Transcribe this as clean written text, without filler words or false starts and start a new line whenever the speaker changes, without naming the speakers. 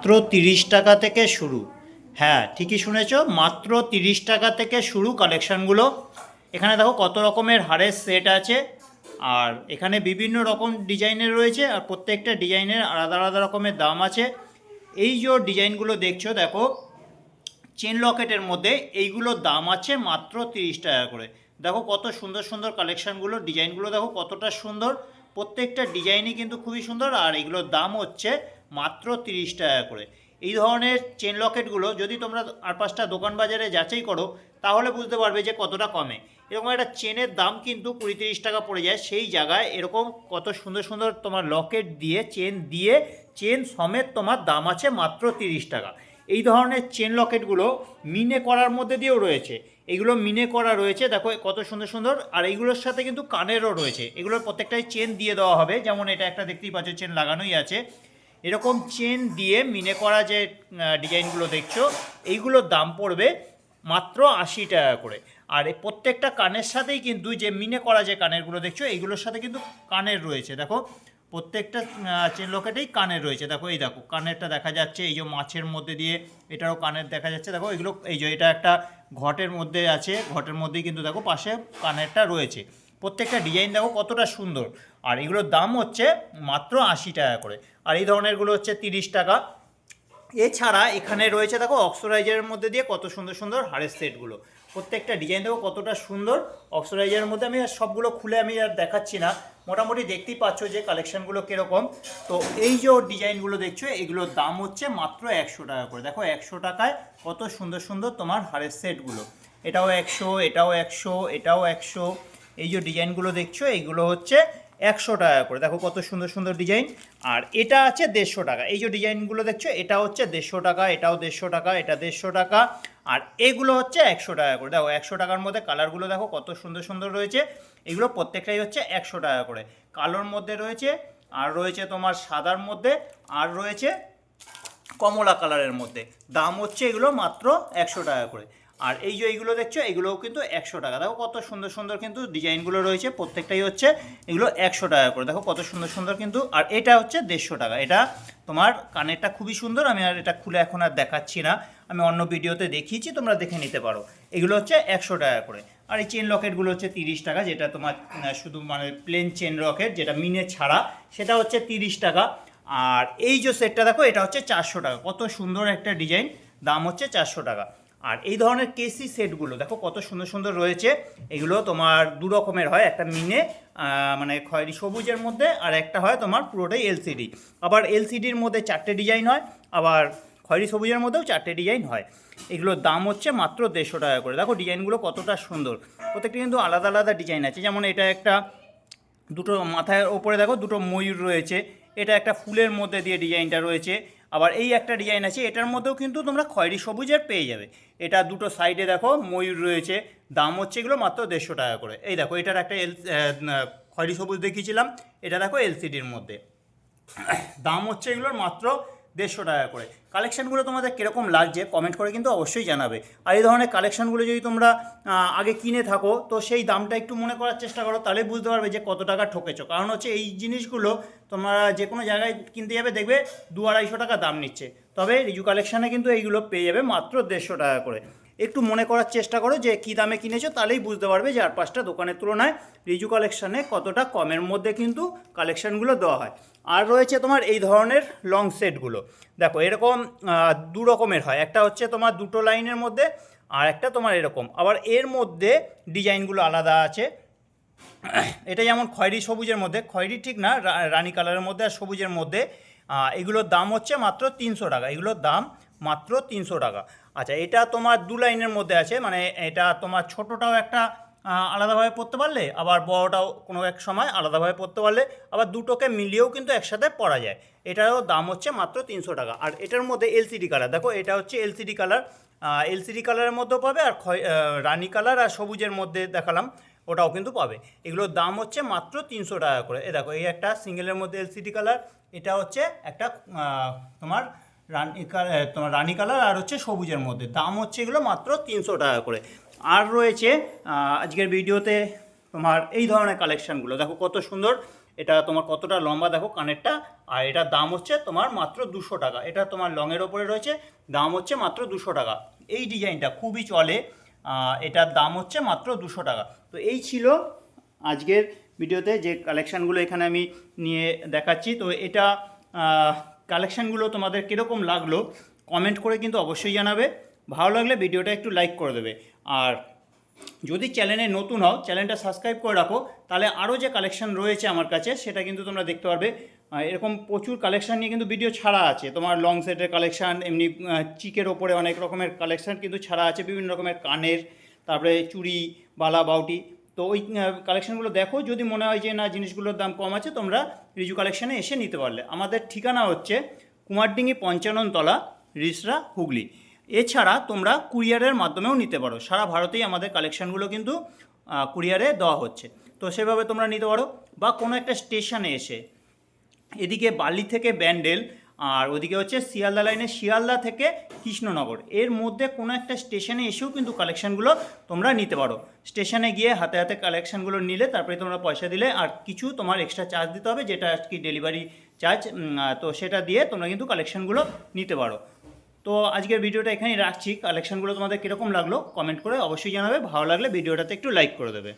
মাত্র 30 টাকা থেকে শুরু। হ্যাঁ, ঠিকই শুনেছো, মাত্র 30 টাকা থেকে শুরু কালেকশানগুলো। এখানে দেখো কত রকমের হারের সেট আছে, আর এখানে বিভিন্ন রকম ডিজাইনের রয়েছে, আর প্রত্যেকটা ডিজাইনের আলাদা আলাদা রকমের দাম আছে। এই যে ডিজাইনগুলো দেখছো দেখো, চেন লকেটের মধ্যে এইগুলোর দাম আছে মাত্র 30 টাকা করে। দেখো কত সুন্দর সুন্দর কালেকশানগুলো, ডিজাইনগুলো দেখো কতটা সুন্দর, প্রত্যেকটা ডিজাইনই কিন্তু খুবই সুন্দর, আর এগুলোর দাম হচ্ছে মাত্র 30 টাকা করে। এই ধরনের চেন লকেটগুলো যদি তোমরা আর পাঁচটা দোকান বাজারে যাচাই করো, তাহলে বুঝতে পারবে যে কতটা কমে। এরকম একটা চেনের দাম কিন্তু 20-30 টাকা পড়ে যায়, সেই জায়গায় এরকম কত সুন্দর সুন্দর তোমার লকেট দিয়ে চেন সমেত তোমার দাম আছে মাত্র 30 টাকা। এই ধরনের চেন লকেটগুলো মিনে করার মধ্যে দিয়েও রয়েছে, এগুলো মিনে করা রয়েছে, দেখো কত সুন্দর সুন্দর। আর এইগুলোর সাথে কিন্তু কানেরও রয়েছে, এগুলোর প্রত্যেকটাই চেন দিয়ে দেওয়া হবে, যেমন এটা একটা দেখতেই পাচ্ছ চেন লাগানোই আছে। এরকম চেন দিয়ে মিনে করা যে ডিজাইনগুলো দেখছো, এইগুলোর দাম পড়বে মাত্র 80 টাকা করে। আর এই প্রত্যেকটা কানের সাথেই কিন্তু যে মিনে করা যে কানেরগুলো দেখছো, এইগুলোর সাথে কিন্তু কানের রয়েছে। দেখো প্রত্যেকটা চেন লকেটেই কানের রয়েছে, দেখো এই দেখো কানেরটা দেখা যাচ্ছে, এই যে মাছের মধ্যে দিয়ে এটারও কানের দেখা যাচ্ছে। দেখো এগুলো এই যে এটা একটা ঘটের মধ্যে আছে, ঘটের মধ্যেই কিন্তু দেখো পাশে কানেরটা রয়েছে। প্রত্যেকটা ডিজাইন দেখো কতটা সুন্দর, আর এগুলোর দাম হচ্ছে মাত্র 80 টাকা করে। আর এই ধরনেরগুলো হচ্ছে 30 টাকা। এছাড়া এখানে রয়েছে দেখো অক্সোরাইজারের মধ্যে দিয়ে কত সুন্দর সুন্দর হারের সেটগুলো, প্রত্যেকটা ডিজাইন দেখো কতটা সুন্দর। অক্সোরাইজারের মধ্যে আমি আর সবগুলো খুলে আমি আর দেখাচ্ছি না, মোটামুটি দেখতেই পাচ্ছ যে কালেকশানগুলো কীরকম। তো এই যে ডিজাইনগুলো দেখছো, এগুলোর দাম হচ্ছে মাত্র 100 টাকা করে। দেখো 100 টাকায় কত সুন্দর সুন্দর তোমার হারের সেটগুলো, এটাও 100, এটাও 100, এটাও 100। এই যে ডিজাইনগুলো দেখছো এইগুলো হচ্ছে 100 টাকা করে। দেখো কত সুন্দর সুন্দর ডিজাইন। আর এটা আছে 150 টাকা। এই যে ডিজাইনগুলো দেখছো এটা হচ্ছে 150 টাকা, এটাও 150 টাকা, এটা 150 টাকা। আর এগুলো হচ্ছে 100 টাকা করে। দেখো 100 টাকার মধ্যে কালারগুলো দেখো কত সুন্দর সুন্দর রয়েছে, এগুলো প্রত্যেকটাই হচ্ছে 100 টাকা করে। কালোর মধ্যে রয়েছে, আর রয়েছে তোমার সাদার মধ্যে, আর রয়েছে কমলা কালারের মধ্যে। দাম হচ্ছে এগুলো মাত্র 100 টাকা করে। আর এই যে এইগুলো দেখছো এগুলোও কিন্তু 100 টাকা। দেখো কত সুন্দর সুন্দর কিন্তু ডিজাইনগুলো রয়েছে, প্রত্যেকটাই হচ্ছে এগুলো 100 টাকা করে। দেখো কত সুন্দর সুন্দর কিন্তু। আর এটা হচ্ছে 150 টাকা। এটা তোমার কানেরটা খুবই সুন্দর, আমি আর এটা খুলে এখন আর দেখাচ্ছি না, আমি অন্য ভিডিওতে দেখিয়েছি, তোমরা দেখে নিতে পারো। এগুলো হচ্ছে 100 টাকা করে। আর এই চেন লকেটগুলো হচ্ছে 30 টাকা, যেটা তোমার শুধু মানে প্লেন চেন লকেট যেটা মিনে ছাড়া, সেটা হচ্ছে 30 টাকা। আর এই যে সেটটা দেখো এটা হচ্ছে 400 টাকা, কত সুন্দর একটা ডিজাইন, দাম হচ্ছে 400 টাকা। আর এই ধরনের কেসি সেটগুলো দেখো কত সুন্দর সুন্দর রয়েছে, এগুলো তোমার দু রকমের হয়, একটা মিনে মানে খয়েরি সবুজের মধ্যে, আর একটা হয় তোমার পুরোটাই এলসিডি। আবার এলসিডির মধ্যে 4টে ডিজাইন হয়, আবার খয়েরি সবুজের মধ্যেও 4টে ডিজাইন হয়। এগুলোর দাম হচ্ছে মাত্র 150 টাকা করে। দেখো ডিজাইনগুলো কতটা সুন্দর, প্রত্যেকটা কিন্তু আলাদা আলাদা ডিজাইন আছে। যেমন এটা একটা দুটো মাথার ওপরে দেখো দুটো ময়ূর রয়েছে, এটা একটা ফুলের মধ্যে দিয়ে ডিজাইনটা রয়েছে। আবার এই একটা ডিজাইন আছে, এটার মধ্যেও কিন্তু তোমরা খয়েরি সবুজের পেয়ে যাবে। এটা দুটো সাইডে দেখো ময়ূর রয়েছে, দাম হচ্ছে এগুলো মাত্র 150 টাকা করে। এই দেখো এটার একটা খয়েরি সবুজ দেখিয়েছিলাম, এটা দেখো এলসিডির মধ্যে, দাম হচ্ছে এগুলোর মাত্র 150 টাকা করে। কালেকশানগুলো তোমাদের কীরকম লাগছে কমেন্ট করে কিন্তু অবশ্যই জানাবে। আর এই ধরনের কালেকশানগুলো যদি তোমরা আগে কিনে থাকো, তো সেই দামটা একটু মনে করার চেষ্টা করো, তাহলে বুঝতে পারবে যে কত টাকা ঠকেছো। কারণ হচ্ছে এই জিনিসগুলো তোমরা যে কোনো জায়গায় কিনতে যাবে দেখবে 200-250 টাকা দাম নিচ্ছে, তবে রিজু কালেকশানে কিন্তু এইগুলো পেয়ে যাবে মাত্র 150 টাকা করে। একটু মনে করার চেষ্টা করো যে কী দামে কিনেছো, তাহলেই বুঝতে পারবে যে আর পাঁচটা দোকানের তুলনায় রিজু কালেকশানে কতটা কমের মধ্যে কিন্তু কালেকশানগুলো দেওয়া হয়। আর রয়েছে তোমার এই ধরনের লং সেটগুলো, দেখো এরকম দু রকমের হয়, একটা হচ্ছে তোমার দুটো লাইনের মধ্যে, আর একটা তোমার এরকম, আবার এর মধ্যে ডিজাইনগুলো আলাদা আছে। এটা যেমন খয়েরি সবুজের মধ্যে, খয়েরি ঠিক না, রানী কালারের মধ্যে আর সবুজের মধ্যে, এগুলোর দাম হচ্ছে মাত্র 300 টাকা। এগুলোর দাম মাত্র 300 টাকা। আচ্ছা, এটা তোমার দু লাইনের মধ্যে আছে, মানে এটা তোমার ছোটোটাও একটা আলাদাভাবে পরতে পারলে, আবার বড়টাও কোনো এক সময় আলাদাভাবে পরতে পারলে, আবার দুটোকে মিলিয়েও কিন্তু একসাথে পরা যায়। এটারও দাম হচ্ছে মাত্র 300 টাকা। আর এটার মধ্যে এলসিডি কালার, দেখো এটা হচ্ছে এলসিডি কালার, এলসিডি কালারের মধ্যেও পাবে, আর রানী কালার আর সবুজের মধ্যে দেখালাম ওটাও কিন্তু পাবে। এগুলোর দাম হচ্ছে মাত্র 300 টাকা করে। দেখো এই একটা সিঙ্গেলের মধ্যে এলসিডি কালার, এটা হচ্ছে একটা তোমার রানী কালার আর হচ্ছে সবুজের মধ্যে, দাম হচ্ছে এগুলো মাত্র 300 টাকা করে। আর রয়েছে আজকের ভিডিওতে তোমার এই ধরনের কালেকশানগুলো, দেখো কত সুন্দর, এটা তোমার কতটা লম্বা দেখো কানেরটা, আর এটার দাম হচ্ছে তোমার মাত্র 200 টাকা। এটা তোমার লংয়ের ওপরে রয়েছে, দাম হচ্ছে মাত্র 200 টাকা। এই ডিজাইনটা খুবই চলে, এটার দাম হচ্ছে মাত্র 200 টাকা। তো এই ছিল আজকের ভিডিওতে যে কালেকশানগুলো এখানে আমি নিয়ে দেখাচ্ছি। তো এটা কালেকশানগুলো তোমাদের কীরকম লাগলো কমেন্ট করে কিন্তু অবশ্যই জানাবে। ভালো লাগলে ভিডিওটা একটু লাইক করে দেবে, আর যদি চ্যানেলে নতুন হও চ্যানেলটা সাবস্ক্রাইব করে রাখো, তাহলে আরও যে কালেকশান রয়েছে আমার কাছে সেটা কিন্তু তোমরা দেখতে পারবে। এরকম প্রচুর কালেকশান নিয়ে কিন্তু ভিডিও ছাড়া আছে, তোমার লং সেটের কালেকশান, এমনি চিকের ওপরে অনেক রকমের কালেকশান কিন্তু ছাড়া আছে, বিভিন্ন রকমের কানের, তারপরে চুড়ি, বালা, বাউটি। তো ওই কালেকশানগুলো দেখো, যদি মনে হয় যে না জিনিসগুলোর দাম কম আছে তোমরা রিজু কালেকশানে এসে নিতে পারলে। আমাদের ঠিকানা হচ্ছে কুমারডিঙ্গি 55 তলা, রিসরা, হুগলি। এছাড়া তোমরা কুরিয়ারের মাধ্যমেও নিতে পারো, সারা ভারতেই আমাদের কালেকশানগুলো কিন্তু কুরিয়ারে দেওয়া হচ্ছে। তো সেভাবে তোমরা নিতে পারো, বা কোনো একটা স্টেশনে এসে, এদিকে বালি থেকে ব্যান্ডেল আর ওদিকে হচ্ছে শিয়ালদা লাইনে শিয়ালদা থেকে কৃষ্ণনগর, এর মধ্যে কোনো একটা স্টেশনে এসেও কিন্তু কালেকশানগুলো তোমরা নিতে পারো। স্টেশনে গিয়ে হাতে হাতে কালেকশানগুলো নিলে তারপরে তোমরা পয়সা দিলে আর কিছু তোমার এক্সট্রা চার্জ দিতে হবে, যেটা আর কি ডেলিভারি চার্জ। তো সেটা দিয়ে তোমরা কিন্তু কালেকশানগুলো নিতে পারো। তো আজকের ভিডিওটা এখানেই রাখছি। কালেকশানগুলো তোমাদের কীরকম লাগলো কমেন্ট করে অবশ্যই জানাবে। ভালো লাগলে ভিডিওটাতে একটু লাইক করে দেবে।